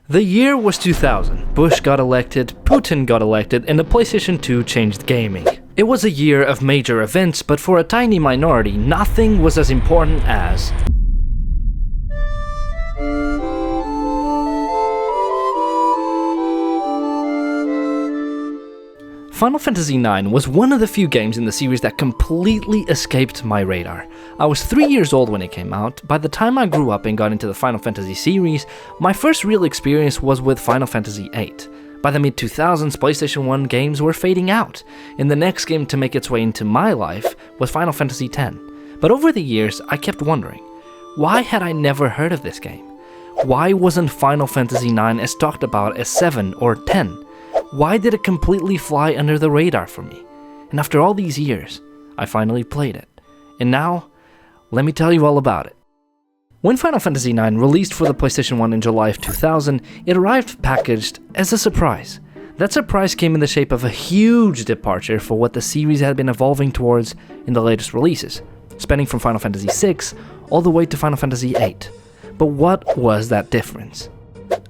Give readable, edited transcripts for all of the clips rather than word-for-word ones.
The year was 2000, Bush got elected, Putin got elected, and the PlayStation 2 changed gaming. It was a year of major events, but for a tiny minority, nothing was as important as Final Fantasy IX was one of the few games in the series that completely escaped my radar. I was 3 years old when it came out. By the time I grew up and got into the Final Fantasy series, my first real experience was with Final Fantasy VIII. By the mid-2000s, PlayStation 1 games were fading out, and the next game to make its way into my life was Final Fantasy X. But over the years, I kept wondering, why had I never heard of this game? Why wasn't Final Fantasy IX as talked about as 7 or 10? Why did it completely fly under the radar for me? And after all these years, I finally played it. And now, let me tell you all about it. When Final Fantasy IX released for the PlayStation 1 in July of 2000, it arrived packaged as a surprise. That surprise came in the shape of a huge departure for what the series had been evolving towards in the latest releases, spanning from Final Fantasy VI all the way to Final Fantasy VIII. But what was that difference?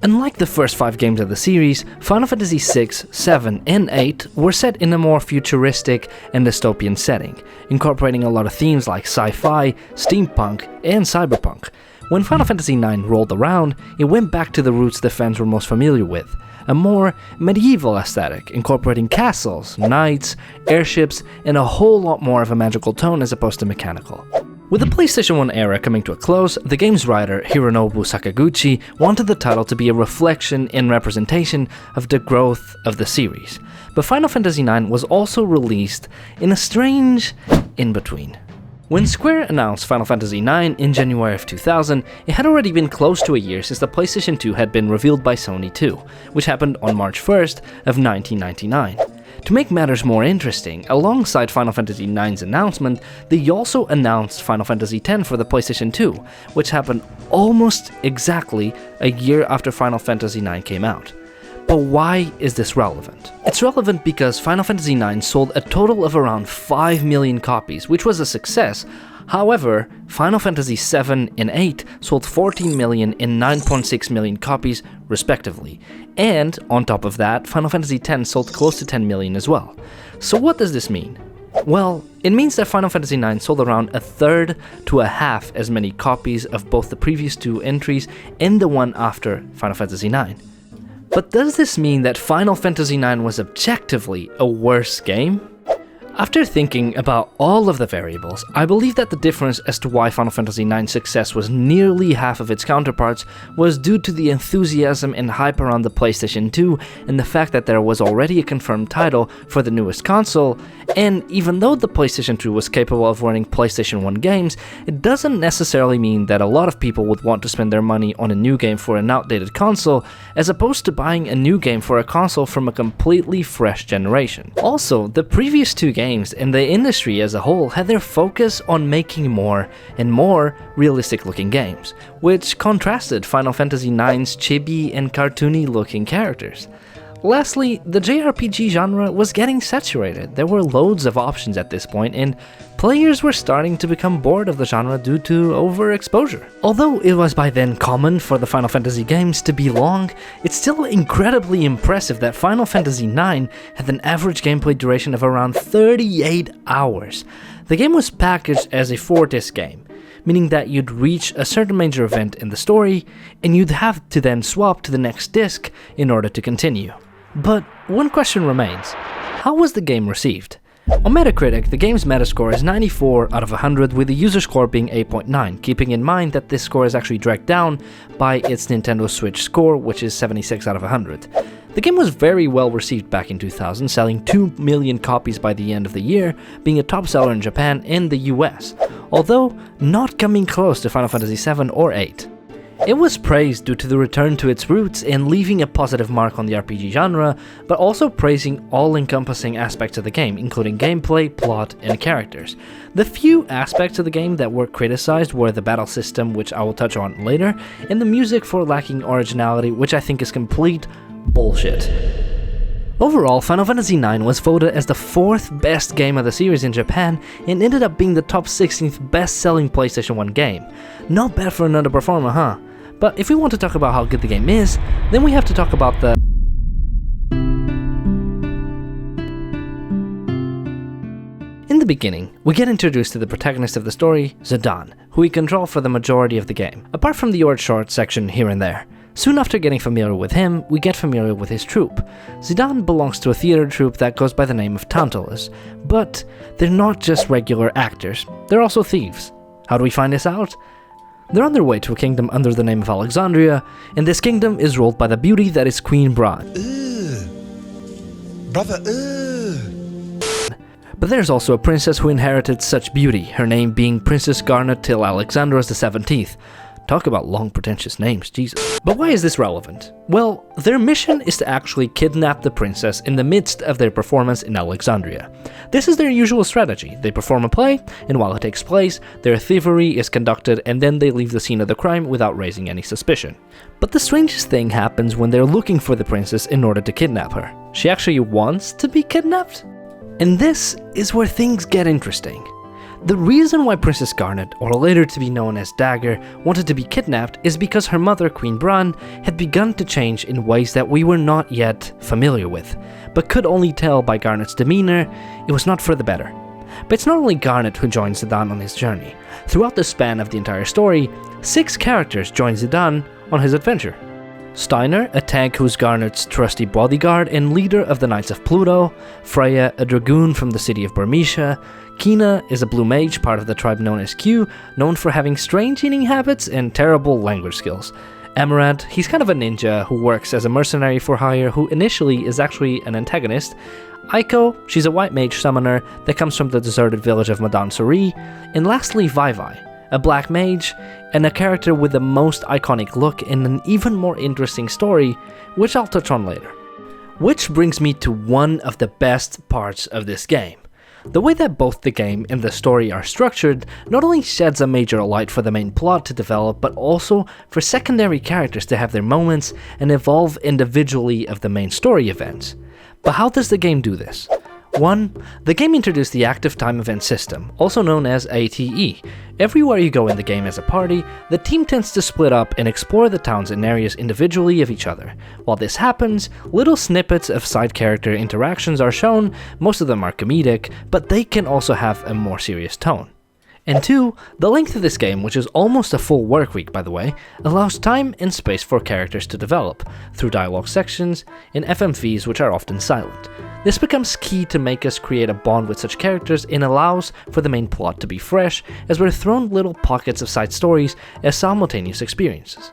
Unlike the first 5 games of the series, Final Fantasy VI, VII, and VIII were set in a more futuristic and dystopian setting, incorporating a lot of themes like sci-fi, steampunk, and cyberpunk. When Final Fantasy IX rolled around, it went back to the roots the fans were most familiar with, a more medieval aesthetic, incorporating castles, knights, airships, and a whole lot more of a magical tone as opposed to mechanical. With the PlayStation 1 era coming to a close, the game's writer, Hironobu Sakaguchi, wanted the title to be a reflection and representation of the growth of the series. But Final Fantasy IX was also released in a strange in-between. When Square announced Final Fantasy IX in January of 2000, it had already been close to a year since the PlayStation 2 had been revealed by Sony too, which happened on March 1st of 1999. To make matters more interesting, alongside Final Fantasy IX's announcement, they also announced Final Fantasy X for the PlayStation 2, which happened almost exactly a year after Final Fantasy IX came out. But why is this relevant? It's relevant because Final Fantasy IX sold a total of around 5 million copies, which was a success. However, Final Fantasy VII and VIII sold 14 million and 9.6 million copies respectively, and on top of that, Final Fantasy X sold close to 10 million as well. So what does this mean? Well, it means that Final Fantasy IX sold around a third to a half as many copies of both the previous 2 entries and the one after Final Fantasy IX. But does this mean that Final Fantasy IX was objectively a worse game? After thinking about all of the variables, I believe that the difference as to why Final Fantasy IX's success was nearly half of its counterparts was due to the enthusiasm and hype around the PlayStation 2 and the fact that there was already a confirmed title for the newest console, and even though the PlayStation 2 was capable of running PlayStation 1 games, it doesn't necessarily mean that a lot of people would want to spend their money on a new game for an outdated console, as opposed to buying a new game for a console from a completely fresh generation. Also, the previous 2 games and the industry as a whole had their focus on making more and more realistic looking games, which contrasted Final Fantasy IX's chibi and cartoony looking characters. Lastly, the JRPG genre was getting saturated. There were loads of options at this point, and players were starting to become bored of the genre due to overexposure. Although it was by then common for the Final Fantasy games to be long, it's still incredibly impressive that Final Fantasy IX had an average gameplay duration of around 38 hours. The game was packaged as a 4-disc game, meaning that you'd reach a certain major event in the story, and you'd have to then swap to the next disc in order to continue. But one question remains: how was the game received? On Metacritic, the game's Metascore is 94 out of 100, with the user score being 8.9, keeping in mind that this score is actually dragged down by its Nintendo Switch score, which is 76 out of 100. The game was very well received back in 2000, selling 2 million copies by the end of the year, being a top seller in Japan and the US, although not coming close to Final Fantasy VII or VIII. It was praised due to the return to its roots and leaving a positive mark on the RPG genre, but also praising all-encompassing aspects of the game, including gameplay, plot, and characters. The few aspects of the game that were criticized were the battle system, which I will touch on later, and the music for lacking originality, which I think is complete bullshit. Overall, Final Fantasy IX was voted as the 4th best game of the series in Japan and ended up being the top 16th best-selling PlayStation 1 game. Not bad for an underperformer, huh? But if we want to talk about how good the game is, then we have to talk about the In the beginning, we get introduced to the protagonist of the story, Zidane, who we control for the majority of the game, apart from the odd short section here and there. Soon after getting familiar with him, we get familiar with his troupe. Zidane belongs to a theater troupe that goes by the name of Tantalus, but they're not just regular actors, they're also thieves. How do we find this out? They're on their way to a kingdom under the name of Alexandria, and this kingdom is ruled by the beauty that is Queen Bran. Brother, But there's also a princess who inherited such beauty, her name being Princess Garnet till Alexandros the 17th. Talk about long pretentious names, Jesus. But why is this relevant? Well, their mission is to actually kidnap the princess in the midst of their performance in Alexandria. This is their usual strategy. They perform a play, and while it takes place, their thievery is conducted and then they leave the scene of the crime without raising any suspicion. But the strangest thing happens when they're looking for the princess in order to kidnap her. She actually wants to be kidnapped? And this is where things get interesting. The reason why Princess Garnet, or later to be known as Dagger, wanted to be kidnapped is because her mother, Queen Bran, had begun to change in ways that we were not yet familiar with, but could only tell by Garnet's demeanor it was not for the better. But it's not only Garnet who joins Zidane on his journey. Throughout the span of the entire story, 6 characters join Zidane on his adventure. Steiner, a tank who's Garnet's trusty bodyguard and leader of the Knights of Pluto, Freya, a dragoon from the city of Bermesia, Kina is a blue mage, part of the tribe known as Q, known for having strange eating habits and terrible language skills. Amaranth, he's kind of a ninja who works as a mercenary for hire who initially is actually an antagonist. Aiko, she's a white mage summoner that comes from the deserted village of Madan Suri. And lastly, Vivi, a black mage, and a character with the most iconic look and an even more interesting story, which I'll touch on later. Which brings me to one of the best parts of this game. The way that both the game and the story are structured not only sheds a major light for the main plot to develop, but also for secondary characters to have their moments and evolve individually of the main story events. But how does the game do this? 1. The game introduced the active time event system, also known as ATE. Everywhere you go in the game as a party, the team tends to split up and explore the towns and areas individually of each other. While this happens, little snippets of side character interactions are shown, most of them are comedic, but they can also have a more serious tone. And 2, the length of this game, which is almost a full work week by the way, allows time and space for characters to develop, through dialogue sections and FMVs which are often silent. This becomes key to make us create a bond with such characters and allows for the main plot to be fresh, as we're thrown little pockets of side stories as simultaneous experiences.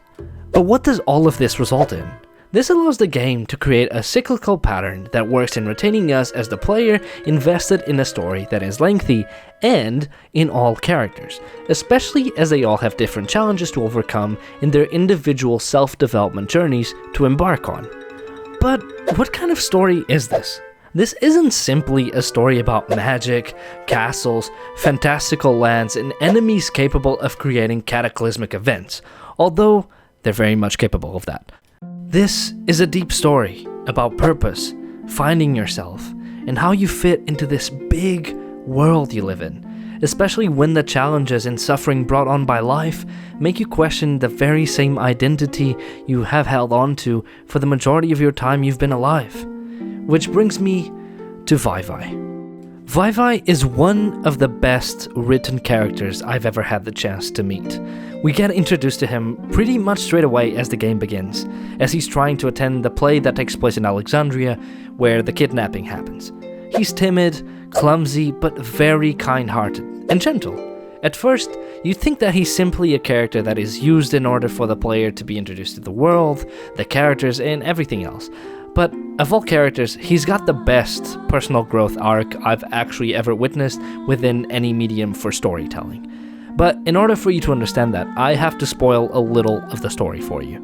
But what does all of this result in? This allows the game to create a cyclical pattern that works in retaining us as the player invested in a story that is lengthy and in all characters, especially as they all have different challenges to overcome in their individual self-development journeys to embark on. But what kind of story is this? This isn't simply a story about magic, castles, fantastical lands, and enemies capable of creating cataclysmic events, although they're very much capable of that. This is a deep story about purpose, finding yourself, and how you fit into this big world you live in, especially when the challenges and suffering brought on by life make you question the very same identity you have held on to for the majority of your time you've been alive. Which brings me to Vivi. Vivi is one of the best written characters I've ever had the chance to meet. We get introduced to him pretty much straight away as the game begins, as he's trying to attend the play that takes place in Alexandria, where the kidnapping happens. He's timid, clumsy, but very kind-hearted and gentle. At first, you'd think that he's simply a character that is used in order for the player to be introduced to the world, the characters, and everything else. But of all characters, he's got the best personal growth arc I've actually ever witnessed within any medium for storytelling. But in order for you to understand that, I have to spoil a little of the story for you.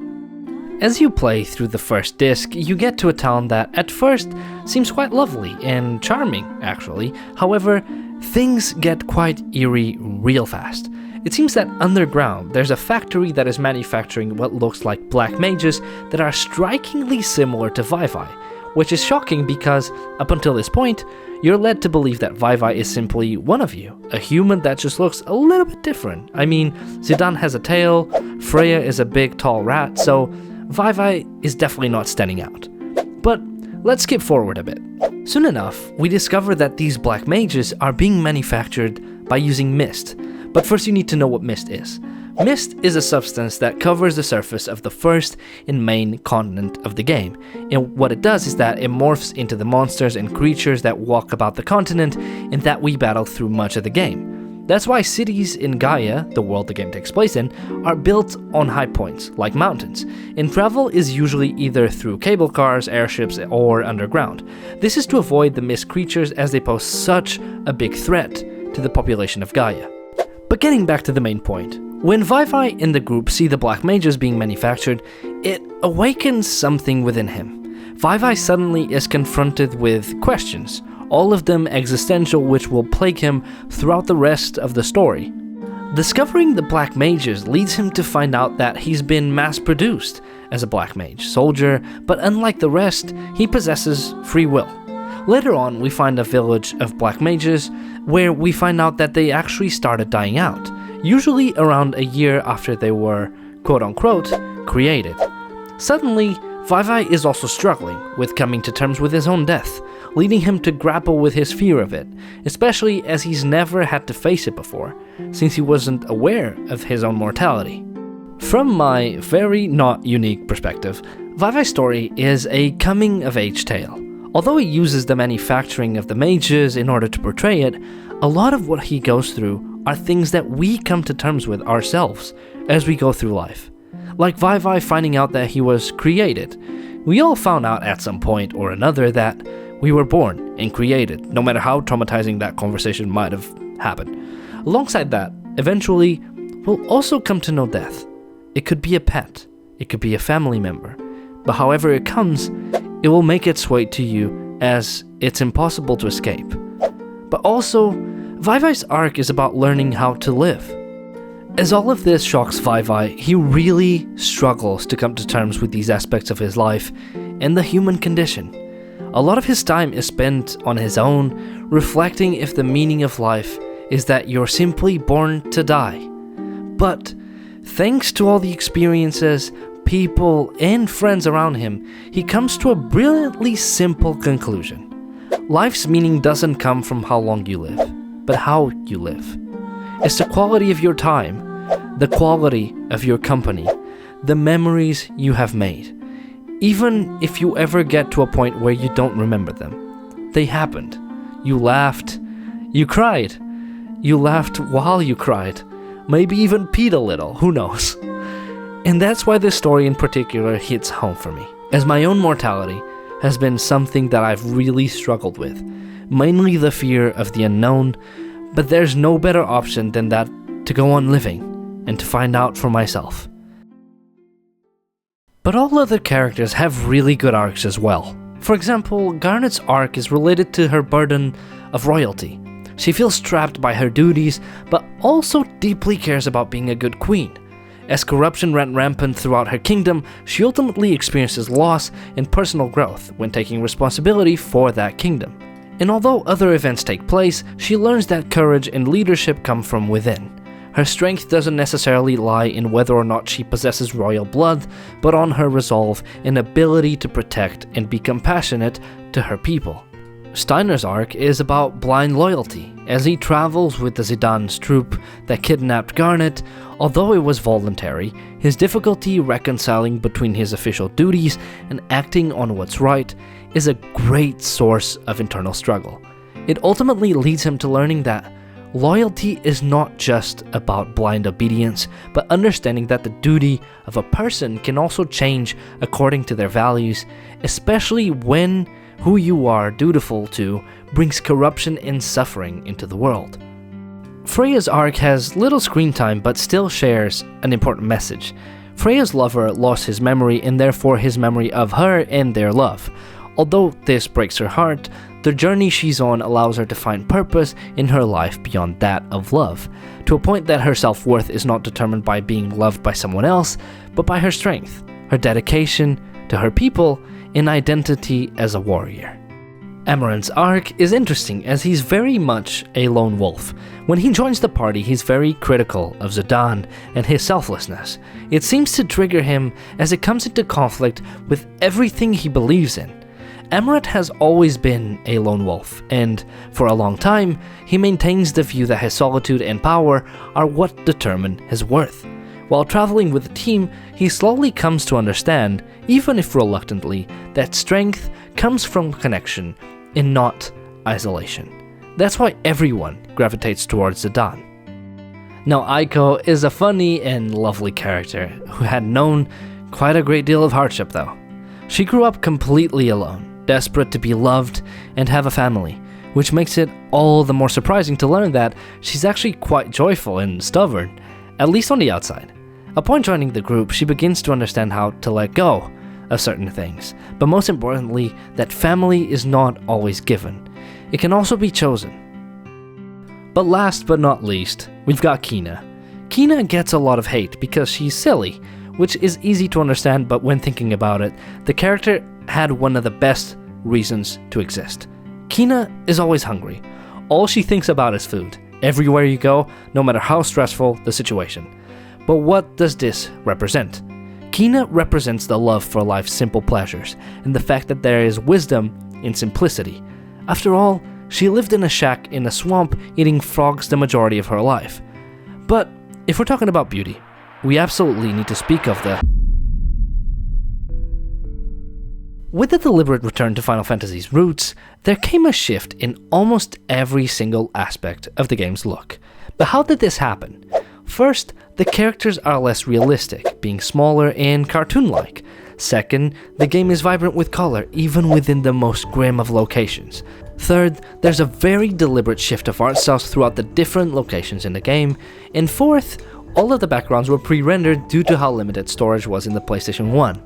As you play through the first disc, you get to a town that at first seems quite lovely and charming, actually. However, things get quite eerie real fast. It seems that underground, there's a factory that is manufacturing what looks like black mages that are strikingly similar to Vivi, which is shocking because, up until this point, you're led to believe that Vivi is simply one of you, a human that just looks a little bit different. I mean, Zidane has a tail, Freya is a big tall rat, so Vivi is definitely not standing out. But let's skip forward a bit. Soon enough, we discover that these black mages are being manufactured by using mist, but first you need to know what mist is. Mist is a substance that covers the surface of the first and main continent of the game, and what it does is that it morphs into the monsters and creatures that walk about the continent and that we battle through much of the game. That's why cities in Gaia, the world the game takes place in, are built on high points, like mountains, and travel is usually either through cable cars, airships, or underground. This is to avoid the mist creatures as they pose such a big threat to the population of Gaia. But getting back to the main point, when Vivi and the group see the black mages being manufactured, it awakens something within him. Vivi suddenly is confronted with questions, all of them existential, which will plague him throughout the rest of the story. Discovering the black mages leads him to find out that he's been mass-produced as a black mage soldier, but unlike the rest, he possesses free will. Later on, we find a village of black mages where we find out that they actually started dying out, usually around a year after they were, quote-unquote, created. Suddenly, Vivi is also struggling with coming to terms with his own death, leading him to grapple with his fear of it, especially as he's never had to face it before, since he wasn't aware of his own mortality. From my very not unique perspective, Vivi's story is a coming-of-age tale. Although he uses the manufacturing of the mages in order to portray it, a lot of what he goes through are things that we come to terms with ourselves as we go through life. Like Vivi finding out that he was created. We all found out at some point or another that we were born and created, no matter how traumatizing that conversation might have happened. Alongside that, eventually, we'll also come to know death. It could be a pet, it could be a family member, but however it comes, it will make its way to you as it's impossible to escape. But also, Vivi's arc is about learning how to live. As all of this shocks Vivi, he really struggles to come to terms with these aspects of his life and the human condition. A lot of his time is spent on his own, reflecting if the meaning of life is that you're simply born to die. But thanks to all the experiences, people, and friends around him, he comes to a brilliantly simple conclusion. Life's meaning doesn't come from how long you live, but how you live. It's the quality of your time, the quality of your company, the memories you have made. Even if you ever get to a point where you don't remember them. They happened. You laughed. You cried. You laughed while you cried. Maybe even peed a little, who knows? And that's why this story in particular hits home for me, as my own mortality has been something that I've really struggled with, mainly the fear of the unknown, but there's no better option than that to go on living and to find out for myself. But all other characters have really good arcs as well. For example, Garnet's arc is related to her burden of royalty. She feels trapped by her duties, but also deeply cares about being a good queen. As corruption ran rampant throughout her kingdom, she ultimately experiences loss and personal growth when taking responsibility for that kingdom. And although other events take place, she learns that courage and leadership come from within. Her strength doesn't necessarily lie in whether or not she possesses royal blood, but on her resolve and ability to protect and be compassionate to her people. Steiner's arc is about blind loyalty, as he travels with the Zidane's troop that kidnapped Garnet. Although it was voluntary, his difficulty reconciling between his official duties and acting on what's right is a great source of internal struggle. It ultimately leads him to learning that loyalty is not just about blind obedience, but understanding that the duty of a person can also change according to their values, especially when who you are dutiful to brings corruption and suffering into the world. Freya's arc has little screen time but still shares an important message. Freya's lover lost his memory and therefore his memory of her and their love. Although this breaks her heart, the journey she's on allows her to find purpose in her life beyond that of love, to a point that her self-worth is not determined by being loved by someone else, but by her strength, her dedication to her people, and identity as a warrior. Amaranth's arc is interesting as he's very much a lone wolf. When he joins the party, he's very critical of Zidane and his selflessness. It seems to trigger him as it comes into conflict with everything he believes in. Amaranth has always been a lone wolf, and for a long time, he maintains the view that his solitude and power are what determine his worth. While traveling with the team, he slowly comes to understand, even if reluctantly, that strength comes from connection and not isolation. That's why everyone gravitates towards Zidane. Now, Aiko is a funny and lovely character who had known quite a great deal of hardship though. She grew up completely alone, desperate to be loved and have a family, which makes it all the more surprising to learn that she's actually quite joyful and stubborn, at least on the outside. Upon joining the group, she begins to understand how to let go of certain things, but most importantly, that family is not always given. It can also be chosen. But last but not least, we've got Kina. Kina gets a lot of hate because she's silly, which is easy to understand, but when thinking about it, the character had one of the best reasons to exist. Kina is always hungry. All she thinks about is food, everywhere you go, no matter how stressful the situation. But what does this represent? Kina represents the love for life's simple pleasures, and the fact that there is wisdom in simplicity. After all, she lived in a shack in a swamp, eating frogs the majority of her life. But if we're talking about beauty, we absolutely need to speak of the... With the deliberate return to Final Fantasy's roots, there came a shift in almost every single aspect of the game's look. But how did this happen? First, the characters are less realistic, being smaller and cartoon-like. Second, the game is vibrant with color, even within the most grim of locations. Third, there's a very deliberate shift of art styles throughout the different locations in the game. And fourth, all of the backgrounds were pre-rendered due to how limited storage was in the PlayStation 1.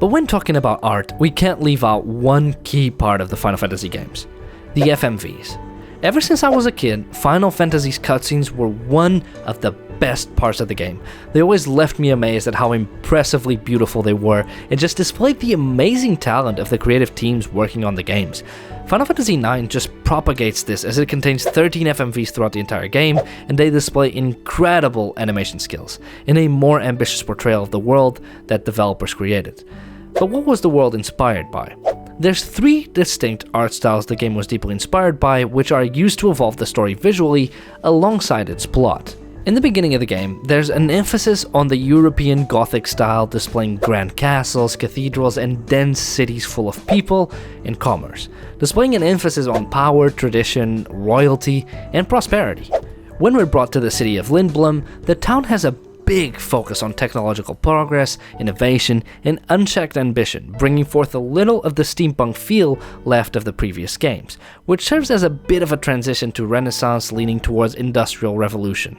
But when talking about art, we can't leave out one key part of the Final Fantasy games: the FMVs. Ever since I was a kid, Final Fantasy's cutscenes were one of the best parts of the game. They always left me amazed at how impressively beautiful they were and just displayed the amazing talent of the creative teams working on the games. Final Fantasy IX just propagates this as it contains 13 FMVs throughout the entire game, and they display incredible animation skills in a more ambitious portrayal of the world that developers created. But what was the world inspired by? There's three distinct art styles the game was deeply inspired by, which are used to evolve the story visually alongside its plot. In the beginning of the game, there's an emphasis on the European Gothic style, displaying grand castles, cathedrals, and dense cities full of people and commerce, displaying an emphasis on power, tradition, royalty, and prosperity. When we're brought to the city of Lindblom, the town has a big focus on technological progress, innovation, and unchecked ambition, bringing forth a little of the steampunk feel left of the previous games, which serves as a bit of a transition to Renaissance leaning towards Industrial Revolution.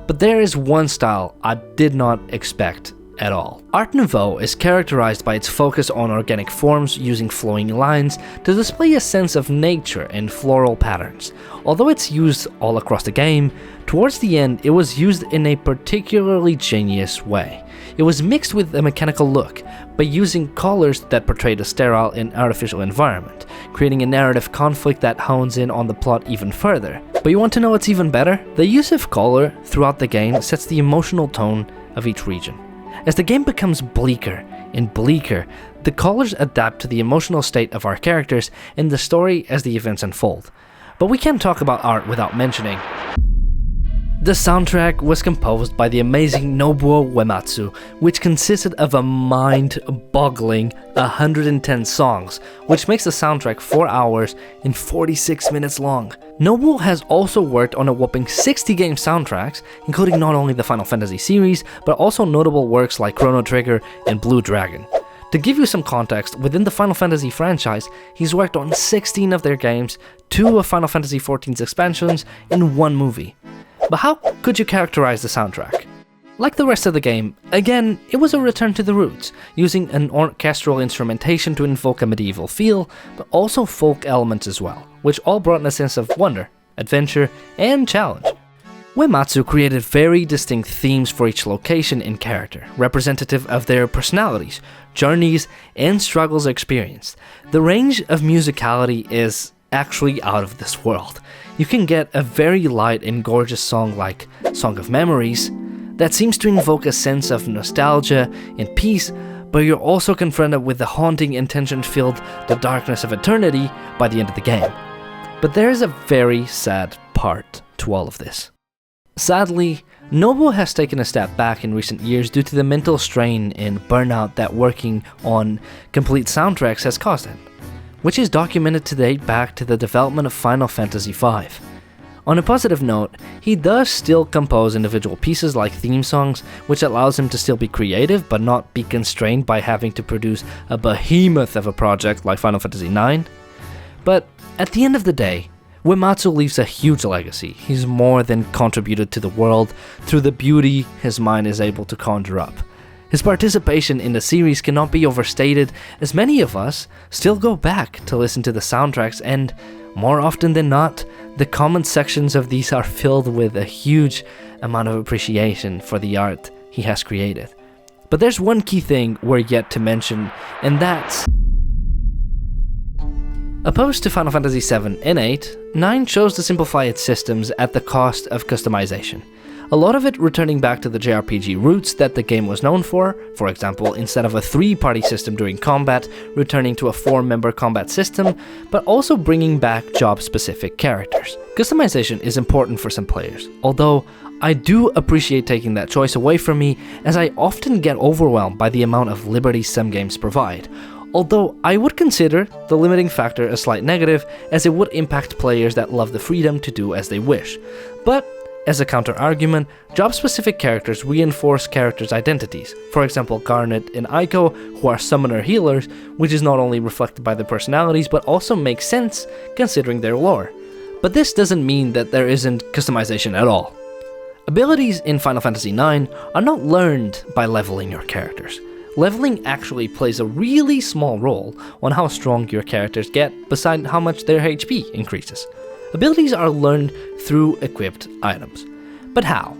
But there is one style I did not expect at all. Art Nouveau is characterized by its focus on organic forms using flowing lines to display a sense of nature and floral patterns. Although it's used all across the game, towards the end it was used in a particularly genius way. It was mixed with a mechanical look, by using colors that portrayed a sterile and artificial environment, creating a narrative conflict that hones in on the plot even further. But you want to know what's even better? The use of color throughout the game sets the emotional tone of each region. As the game becomes bleaker and bleaker, the colors adapt to the emotional state of our characters and the story as the events unfold. But we can't talk about art without mentioning the soundtrack was composed by the amazing Nobuo Uematsu, which consisted of a mind-boggling 110 songs, which makes the soundtrack 4 hours and 46 minutes long. Nobuo has also worked on a whopping 60 game soundtracks, including not only the Final Fantasy series, but also notable works like Chrono Trigger and Blue Dragon. To give you some context, within the Final Fantasy franchise, he's worked on 16 of their games, 2 of Final Fantasy XIV's expansions, and 1 movie. But how could you characterize the soundtrack? Like the rest of the game, again, it was a return to the roots, using an orchestral instrumentation to invoke a medieval feel, but also folk elements as well, which all brought in a sense of wonder, adventure, and challenge. Uematsu created very distinct themes for each location and character, representative of their personalities, journeys, and struggles experienced. The range of musicality is actually out of this world. You can get a very light and gorgeous song like Song of Memories that seems to invoke a sense of nostalgia and peace, but you're also confronted with the haunting and tension-filled The Darkness of Eternity by the end of the game. But there is a very sad part to all of this. Sadly, Nobuo has taken a step back in recent years due to the mental strain and burnout that working on complete soundtracks has caused him, which is documented to date back to the development of Final Fantasy V. On a positive note, he does still compose individual pieces like theme songs, which allows him to still be creative but not be constrained by having to produce a behemoth of a project like Final Fantasy IX. But at the end of the day, Uematsu leaves a huge legacy. He's more than contributed to the world through the beauty his mind is able to conjure up. His participation in the series cannot be overstated, as many of us still go back to listen to the soundtracks, and more often than not, the comment sections of these are filled with a huge amount of appreciation for the art he has created. But there's one key thing we're yet to mention, and that's opposed to Final Fantasy VII and VIII, 9 chose to simplify its systems at the cost of customization. A lot of it returning back to the JRPG roots that the game was known for example, instead of a 3-party system during combat, returning to a 4-member combat system, but also bringing back job-specific characters. Customization is important for some players, although I do appreciate taking that choice away from me, as I often get overwhelmed by the amount of liberty some games provide. Although I would consider the limiting factor a slight negative, as it would impact players that love the freedom to do as they wish. But as a counter-argument, job-specific characters reinforce characters' identities. For example, Garnet and Aiko, who are summoner healers, which is not only reflected by their personalities, but also makes sense considering their lore. But this doesn't mean that there isn't customization at all. Abilities in Final Fantasy IX are not learned by leveling your characters. Leveling actually plays a really small role on how strong your characters get, beside how much their HP increases. Abilities are learned through equipped items. But how?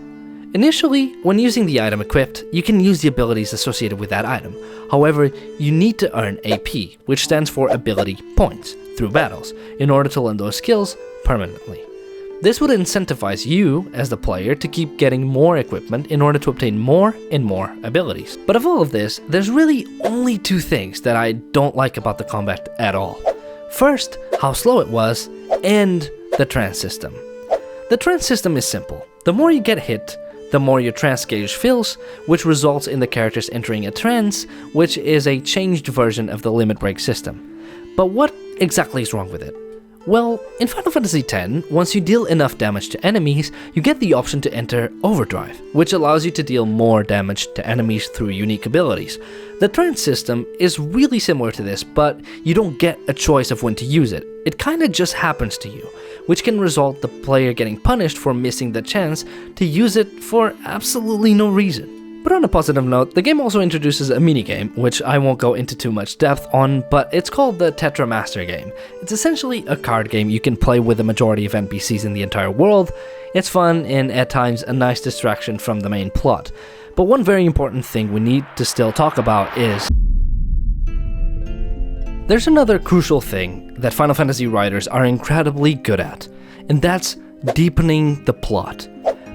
Initially, when using the item equipped, you can use the abilities associated with that item. However, you need to earn AP, which stands for Ability Points, through battles, in order to learn those skills permanently. This would incentivize you, as the player, to keep getting more equipment in order to obtain more and more abilities. But of all of this, there's really only 2 things that I don't like about the combat at all. First, how slow it was, and the trance system. The trance system is simple. The more you get hit, the more your trance gauge fills, which results in the characters entering a trance, which is a changed version of the limit break system. But what exactly is wrong with it? Well, in Final Fantasy X, once you deal enough damage to enemies, you get the option to enter Overdrive, which allows you to deal more damage to enemies through unique abilities. The trance system is really similar to this, but you don't get a choice of when to use it. It kinda just happens to you, which can result the player getting punished for missing the chance to use it for absolutely no reason. But on a positive note, the game also introduces a minigame, which I won't go into too much depth on, but it's called the Tetra Master game. It's essentially a card game you can play with the majority of NPCs in the entire world. It's fun and at times a nice distraction from the main plot. But one very important thing we need to still talk about is there's another crucial thing that Final Fantasy writers are incredibly good at, and that's deepening the plot.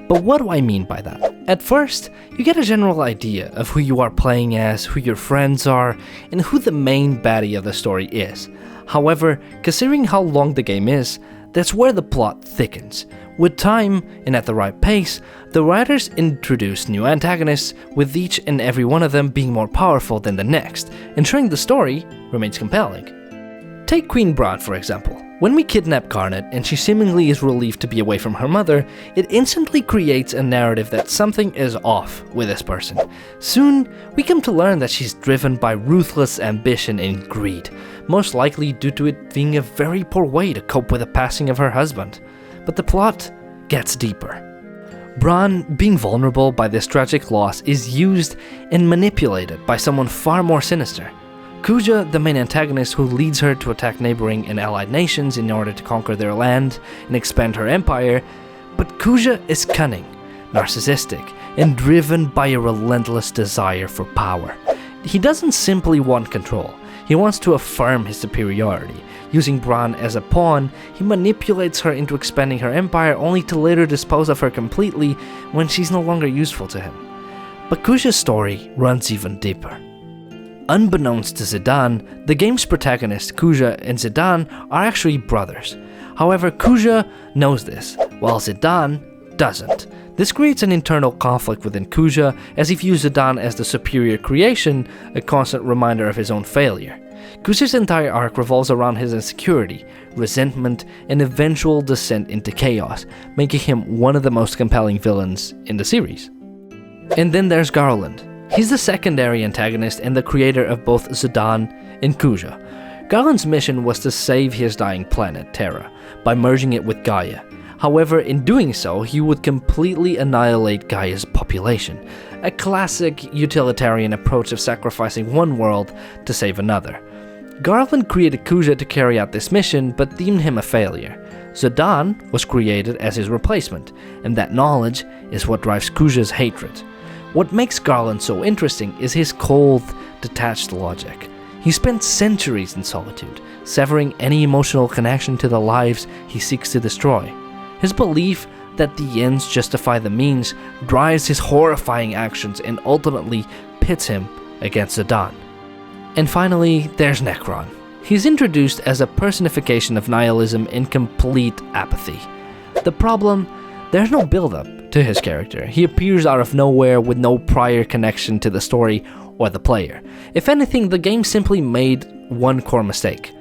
But what do I mean by that? At first, you get a general idea of who you are playing as, who your friends are, and who the main baddie of the story is. However, considering how long the game is, that's where the plot thickens. With time, and at the right pace, the writers introduce new antagonists, with each and every one of them being more powerful than the next, ensuring the story remains compelling. Take Queen Brand for example. When we kidnap Garnet and she seemingly is relieved to be away from her mother, it instantly creates a narrative that something is off with this person. Soon, we come to learn that she's driven by ruthless ambition and greed, most likely due to it being a very poor way to cope with the passing of her husband. But the plot gets deeper. Bran, being vulnerable by this tragic loss, is used and manipulated by someone far more sinister. Kuja, the main antagonist who leads her to attack neighboring and allied nations in order to conquer their land and expand her empire, But Kuja is cunning, narcissistic, and driven by a relentless desire for power. He doesn't simply want control, he wants to affirm his superiority. Using Bran as a pawn, he manipulates her into expanding her empire only to later dispose of her completely when she's no longer useful to him. But Kuja's story runs even deeper. Unbeknownst to Zidane, the game's protagonists Kuja and Zidane are actually brothers. However, Kuja knows this, while Zidane doesn't. This creates an internal conflict within Kuja, as he views Zidane as the superior creation, a constant reminder of his own failure. Kuja's entire arc revolves around his insecurity, resentment, and eventual descent into chaos, making him one of the most compelling villains in the series. And then there's Garland. He's the secondary antagonist and the creator of both Zidane and Kuja. Garland's mission was to save his dying planet, Terra, by merging it with Gaia. However, in doing so, he would completely annihilate Gaia's population, a classic utilitarian approach of sacrificing one world to save another. Garland created Kuja to carry out this mission, but deemed him a failure. Zidane was created as his replacement, and that knowledge is what drives Kuja's hatred. What makes Garland so interesting is his cold, detached logic. He spent centuries in solitude, severing any emotional connection to the lives he seeks to destroy. His belief that the ends justify the means drives his horrifying actions and ultimately pits him against Zidane. And finally, there's Necron. He's introduced as a personification of nihilism and complete apathy. The problem, there's no build-up to his character. He appears out of nowhere with no prior connection to the story or the player. If anything, the game simply made one core mistake.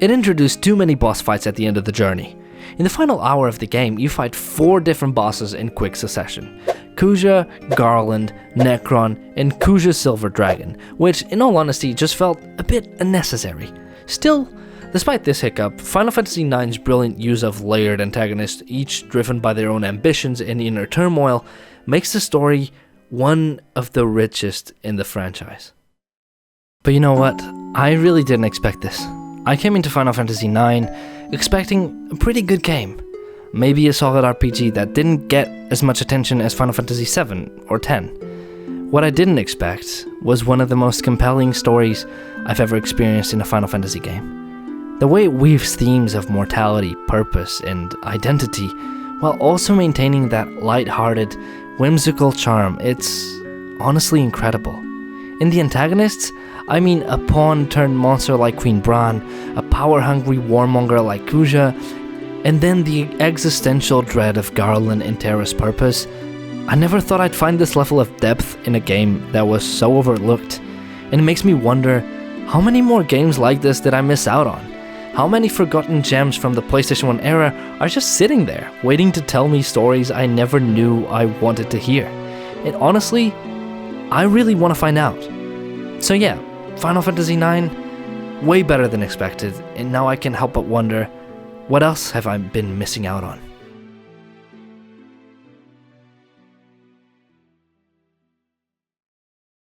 It introduced too many boss fights at the end of the journey. In the final hour of the game, you fight 4 different bosses in quick succession. Kuja, Garland, Necron, and Kuja's Silver Dragon, which in all honesty just felt a bit unnecessary. Still, despite this hiccup, Final Fantasy IX's brilliant use of layered antagonists, each driven by their own ambitions and inner turmoil, makes the story one of the richest in the franchise. But you know what? I really didn't expect this. I came into Final Fantasy IX expecting a pretty good game. Maybe a solid RPG that didn't get as much attention as Final Fantasy VII or X. What I didn't expect was one of the most compelling stories I've ever experienced in a Final Fantasy game. The way it weaves themes of mortality, purpose, and identity, while also maintaining that light-hearted, whimsical charm, it's honestly incredible. In the antagonists, I mean a pawn-turned-monster like Queen Bran, a power-hungry warmonger like Kuja, and then the existential dread of Garland and Terra's purpose. I never thought I'd find this level of depth in a game that was so overlooked, and it makes me wonder, how many more games like this did I miss out on? How many forgotten gems from the PlayStation 1 era are just sitting there, waiting to tell me stories I never knew I wanted to hear? And honestly, I really want to find out. So yeah, Final Fantasy IX, way better than expected, and now I can't help but wonder, what else have I been missing out on?